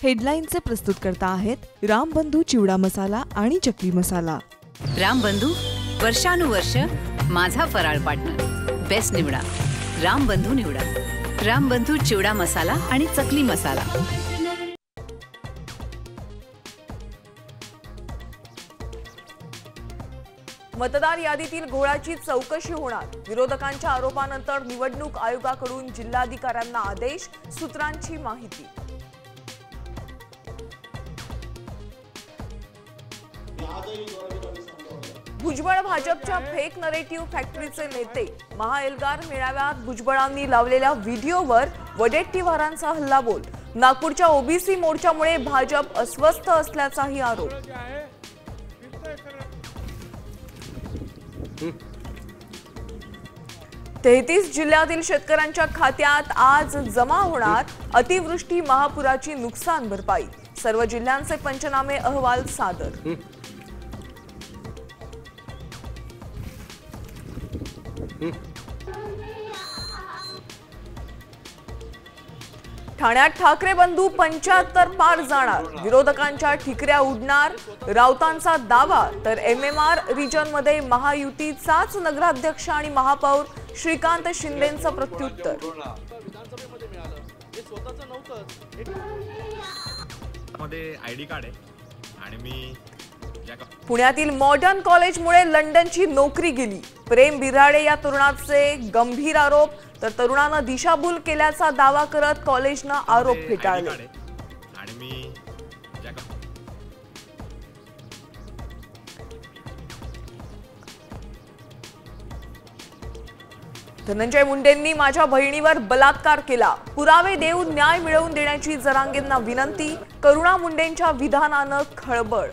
हेडलाईनचे प्रस्तुतकर्ता आहेत रामबंधू चिवडा मसाला आणि चकली मसाला। रामबंधू वर्षानुवर्ष माझा फराळ पार्टनर। बेस्ट निवडा, रामबंधू निवडा। रामबंधू चिवडा मसाला आणि चकली मसाला। मतदार यादीतील घोळाची चौकशी होणार। विरोधकांच्या आरोपानंतर निवडणूक आयोगाकडून जिल्हाधिकाऱ्यांना आदेश, सूत्रांची माहिती। भुजबळ भाजपच्या फेक नरेटिव्ह फॅक्टरीचे नेते। महाएल्गार मेळाव्यात भुजबळांनी लावलेल्या व्हिडिओवर वडेट्टीवारांचा हल्लाबोल। नागपूरच्या ओबीसी मोर्चामुळे भाजप अस्वस्थ असल्याचाही आरोप। 33 जिल्ह्यातील शेतकऱ्यांच्या खात्यात आज जमा होणार अतिवृष्टी महापुराची नुकसान भरपाई। सर्व जिल्ह्यांचे पंचनामे अहवाल सादर। ठाण्यात ठाकरे बंधू 75 पार जाणार। विरोधकांच्या ठिकऱ्या उडणार, राऊतांचा दावा। तर MMR रिजन मध्ये महायुतीचाच नगराध्यक्ष आणि महापौर श्रीकांत शिंदेंचं प्रत्युत्तर। आयडी कार्ड आहे आणि मी पुण्यातील मॉडर्न कॉलेजमुळे लंडनची नोकरी गेली। प्रेम बिराडे या तरुणाचे गंभीर आरोप। तर तरुणानं दिशाभूल केल्याचा दावा करत कॉलेजनं आरोप फेटाळले। आणि मी धनंजय मुंडेंनी माझ्या बहिणीवर बलात्कार केला, पुरावे देऊन न्याय मिळवून देण्याची जरांगेंना विनंती। करुणा मुंडेंच्या विधानानं खळबळ।